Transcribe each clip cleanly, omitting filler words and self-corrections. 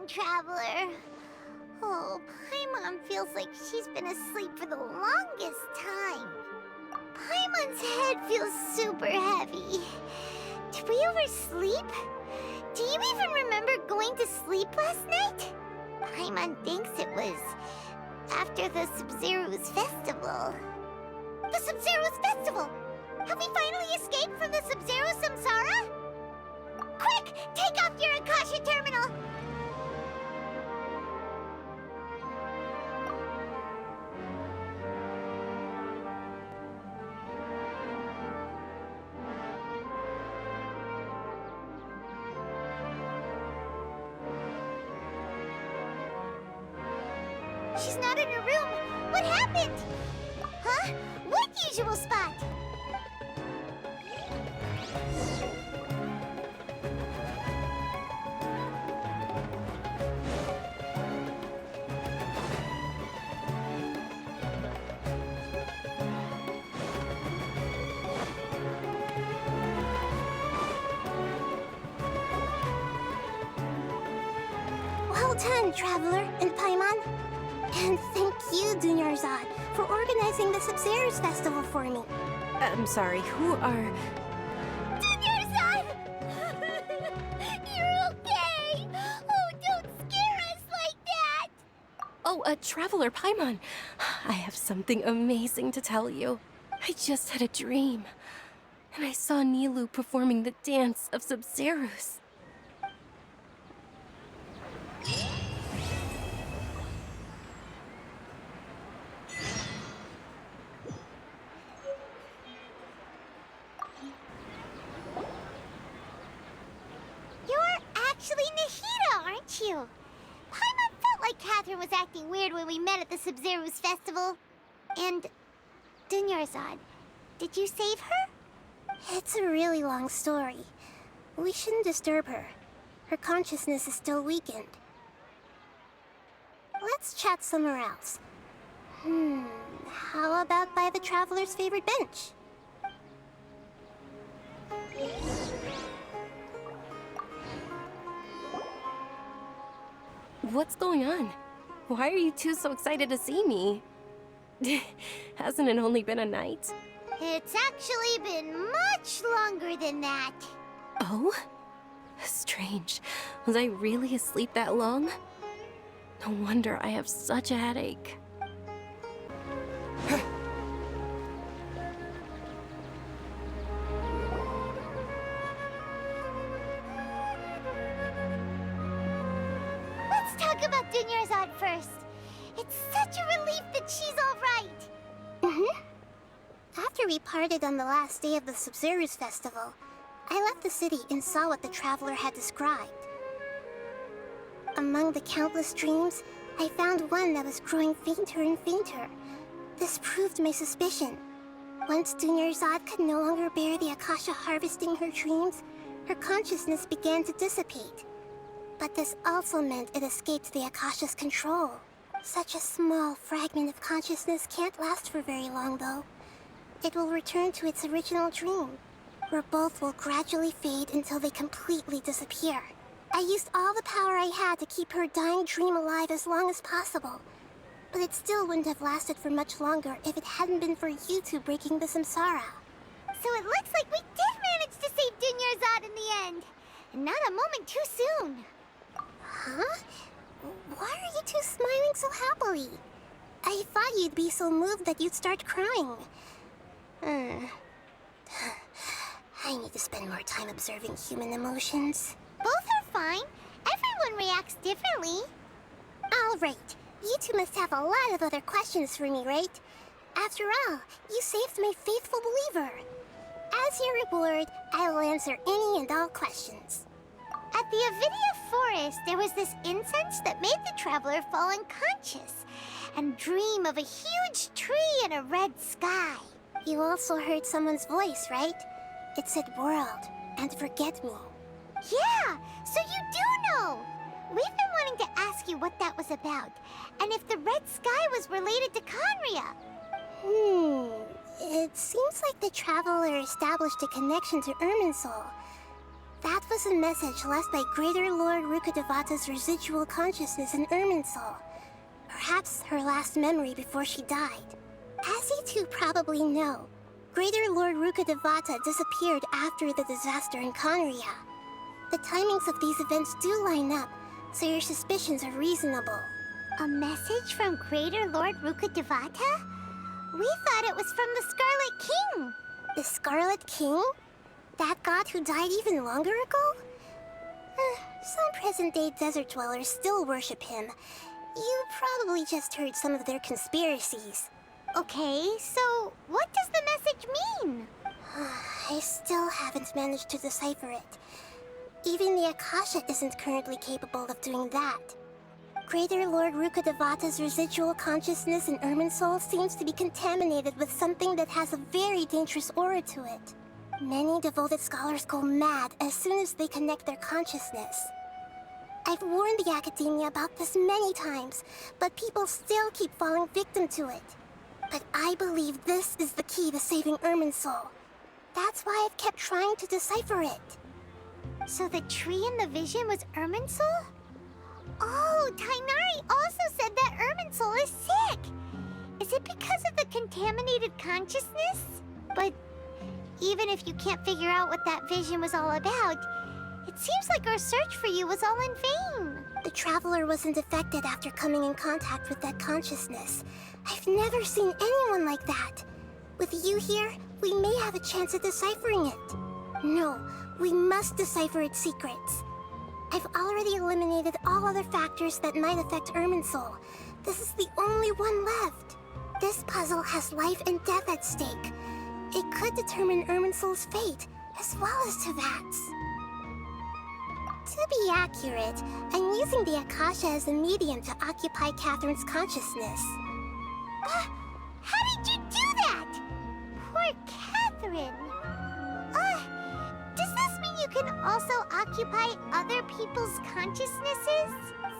Traveler. Oh, Paimon feels like she's been asleep for the longest time. Paimon's head feels super heavy. Did we oversleep? Do you even remember going to sleep last night? Paimon thinks it was after the Sub-Zero's festival. The Sub-Zero's festival? Have we finally escaped from the Sub-Zero Samsara? Quick! Take off your Akasha terminal! She's not in her room. What happened? Huh? What usual spot? Well done, Traveler and Paimon. And thank you, Dunyarzad, for organizing the Sub-Zero's festival for me. I'm sorry, who are... Dunyarzad! You're okay! Oh, don't scare us like that! Oh, Traveler Paimon. I have something amazing to tell you. I just had a dream. And I saw Nilou performing the dance of Sub-Zeros. Actually Nahida, aren't you? Paimon felt like Catherine was acting weird when we met at the Sub-Zero's festival. And... Dunyarzad, did you save her? It's a really long story. We shouldn't disturb her. Her consciousness is still weakened. Let's chat somewhere else. How about by the Traveler's favorite bench? What's going on? Why are you two so excited to see me? Hasn't it only been a night? It's actually been much longer than that. Oh? Strange. Was I really asleep that long? No wonder I have such a headache. Let's talk about Dunyarzad first. It's such a relief that she's all right. After we parted on the last day of the Sub-Zero's festival, I left the city and saw what the Traveler had described. Among the countless dreams, I found one that was growing fainter and fainter. This proved my suspicion. Once Dunyarzad could no longer bear the Akasha harvesting her dreams, her consciousness began to dissipate. But this also meant it escaped the Akasha's control. Such a small fragment of consciousness can't last for very long, though. It will return to its original dream, where both will gradually fade until they completely disappear. I used all the power I had to keep her dying dream alive as long as possible. But it still wouldn't have lasted for much longer if it hadn't been for you two breaking the Samsara. So it looks like we did manage to save Dunyarzad in the end. And not a moment too soon. Huh? Why are you two smiling so happily? I thought you'd be so moved that you'd start crying. I need to spend more time observing human emotions. Both are fine. Everyone reacts differently. All right. You two must have a lot of other questions for me, right? After all, you saved my faithful believer. As your reward, I will answer any and all questions. At the Avidia Forest, there was this incense that made the Traveler fall unconscious and dream of a huge tree and a red sky. You also heard someone's voice, right? It said world and forget me. Yeah, so you do know! We've been wanting to ask you what that was about, and if the red sky was related to Conria. It seems like the Traveler established a connection to Irminsul. That was a message left by Greater Lord Rukkhadevata's residual consciousness in Irminsul. Perhaps her last memory before she died. As you two probably know, Greater Lord Rukkhadevata disappeared after the disaster in Conria. The timings of these events do line up, so your suspicions are reasonable. A message from Greater Lord Rukkhadevata? We thought it was from the Scarlet King. The Scarlet King? That god who died even longer ago? Some present-day desert dwellers still worship him. You probably just heard some of their conspiracies. Okay, so what does the message mean? I still haven't managed to decipher it. Even the Akasha isn't currently capable of doing that. Greater Lord Rukkhadevata's residual consciousness in Irminsul seems to be contaminated with something that has a very dangerous aura to it. Many devoted scholars go mad as soon as they connect their consciousness. I've warned the Academia about this many times, but people still keep falling victim to it. But I believe this is the key to saving Irminsul. That's why I've kept trying to decipher it. So the tree in the vision was Irminsul? Oh, Tainari also said that Irminsul is sick! Is it because of the contaminated consciousness? But even if you can't figure out what that vision was all about, it seems like our search for you was all in vain. The Traveler wasn't affected after coming in contact with that consciousness. I've never seen anyone like that. With you here, we may have a chance at deciphering it. No, we must decipher its secrets. I've already eliminated all other factors that might affect Irminsul. This is the only one left. This puzzle has life and death at stake. It could determine Irminsul's fate, as well as Tevat's. To be accurate, I'm using the Akasha as a medium to occupy Catherine's consciousness. How did you do that? Poor Catherine. Does this mean you can also occupy other people's consciousnesses?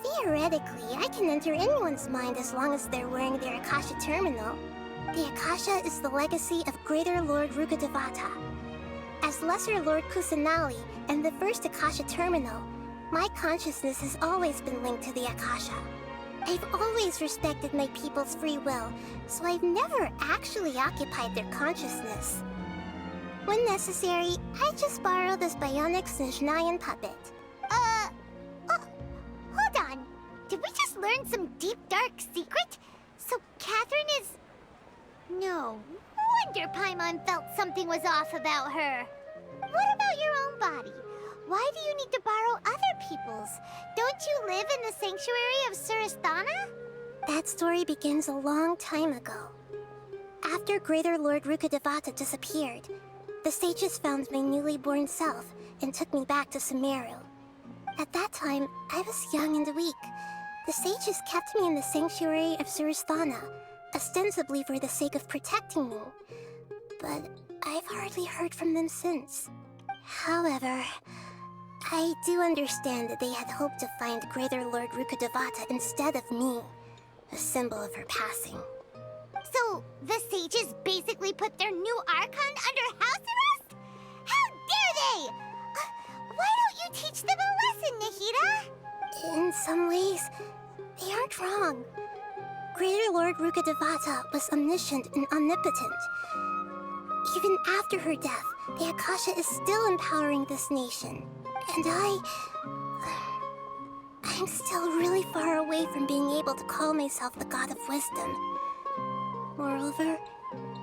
Theoretically, I can enter anyone's mind as long as they're wearing their Akasha terminal. The Akasha is the legacy of Greater Lord Rukkhadevata. As Lesser Lord Kusanali and the first Akasha terminal, my consciousness has always been linked to the Akasha. I've always respected my people's free will, so I've never actually occupied their consciousness. When necessary, I just borrow this bionic Snezhnayan puppet. Hold on. Did we just learn some deep, dark secret? So Catherine is... No wonder Paimon felt something was off about her. What about your own body? Why do you need to borrow other people's? Don't you live in the sanctuary of Surasthana? That story begins a long time ago. After Greater Lord Rukkhadevata disappeared, the sages found my newly born self and took me back to Sumeru. At that time, I was young and weak. The sages kept me in the sanctuary of Surasthana, ostensibly for the sake of protecting me. But I've hardly heard from them since. However, I do understand that they had hoped to find Greater Lord Rukkhadevata instead of me, a symbol of her passing. So, the sages basically put their new Archon under house arrest? How dare they! Why don't you teach them a lesson, Nahida? In some ways, they aren't wrong. Greater Lord Rukkhadevata was omniscient and omnipotent. Even after her death, the Akasha is still empowering this nation. And I'm still really far away from being able to call myself the God of Wisdom. Moreover,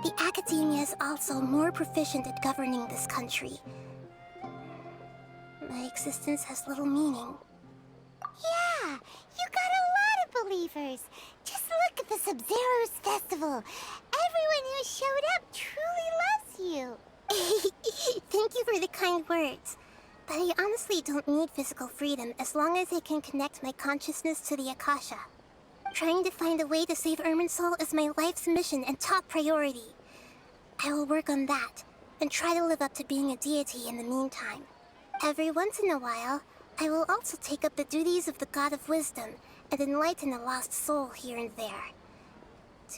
the Academia is also more proficient at governing this country. My existence has little meaning. Yeah, you got a lot of believers. Just look at the Sub-Zero's festival. Everyone who showed up truly loves you. Thank you for the kind words. But I honestly don't need physical freedom as long as I can connect my consciousness to the Akasha. Trying to find a way to save Irminsul is my life's mission and top priority. I will work on that, and try to live up to being a deity in the meantime. Every once in a while, I will also take up the duties of the God of Wisdom and enlighten a lost soul here and there.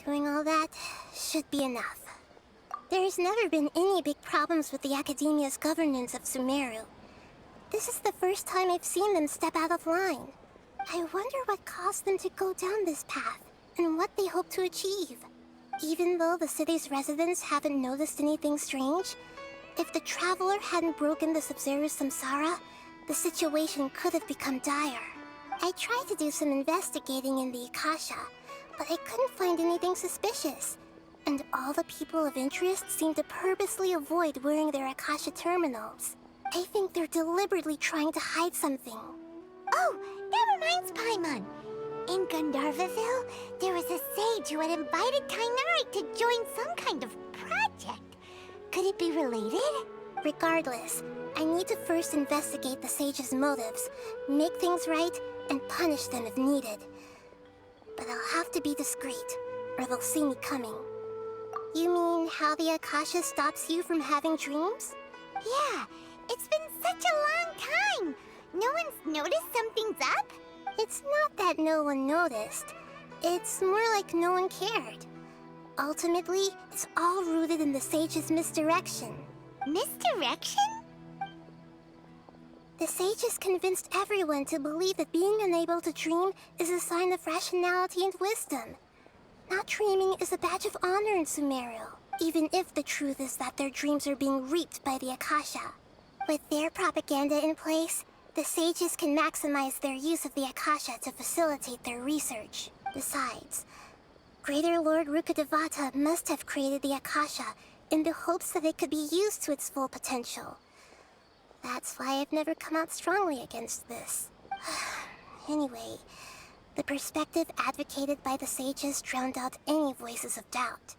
Doing all that should be enough. There's never been any big problems with the Academia's governance of Sumeru. This is the first time I've seen them step out of line. I wonder what caused them to go down this path, and what they hope to achieve. Even though the city's residents haven't noticed anything strange, if the Traveler hadn't broken the Sub-Zero's Samsara, the situation could have become dire. I tried to do some investigating in the Akasha, but I couldn't find anything suspicious. And all the people of interest seem to purposely avoid wearing their Akasha terminals. I think they're deliberately trying to hide something. Oh, that reminds Paimon. In Gandharvaville, there was a sage who had invited Tainari to join some kind of project. Could it be related? Regardless, I need to first investigate the sage's motives, make things right, and punish them if needed. But I'll have to be discreet, or they'll see me coming. You mean how the Akasha stops you from having dreams? Yeah, it's been such a long time. No one's noticed something's up? It's not that no one noticed. It's more like no one cared. Ultimately, it's all rooted in the sage's misdirection. Misdirection? The sages convinced everyone to believe that being unable to dream is a sign of rationality and wisdom. Not dreaming is a badge of honor in Sumeru, even if the truth is that their dreams are being reaped by the Akasha. With their propaganda in place, the sages can maximize their use of the Akasha to facilitate their research. Besides, Greater Lord Rukkhadevata must have created the Akasha in the hopes that it could be used to its full potential. That's why I've never come out strongly against this. Anyway, the perspective advocated by the sages drowned out any voices of doubt.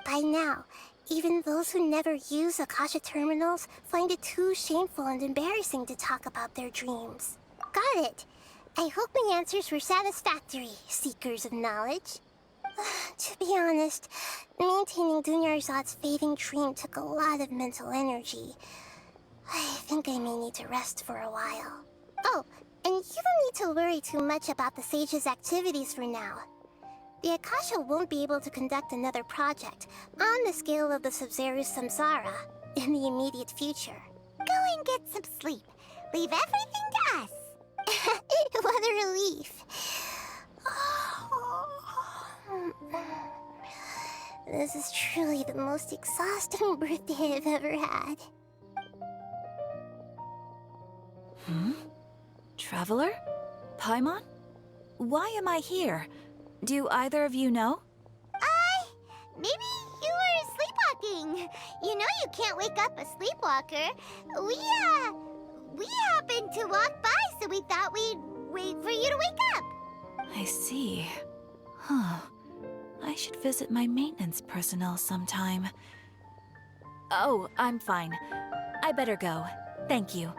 By now, even those who never use Akasha terminals find it too shameful and embarrassing to talk about their dreams. Got it! I hope my answers were satisfactory, seekers of knowledge. To be honest, maintaining Dunyarzad's fading dream took a lot of mental energy. I think I may need to rest for a while. Oh, and you don't need to worry too much about the sage's activities for now. The Akasha won't be able to conduct another project on the scale of the Sub-Zero's Samsara in the immediate future. Go and get some sleep. Leave everything to us. What a relief. This is truly the most exhausting birthday I've ever had. Traveler? Paimon? Why am I here? Do either of you know? Maybe you were sleepwalking. You know you can't wake up a sleepwalker. We happened to walk by, so we thought we'd wait for you to wake up. I see. Huh. I should visit my maintenance personnel sometime. Oh, I'm fine. I better go. Thank you.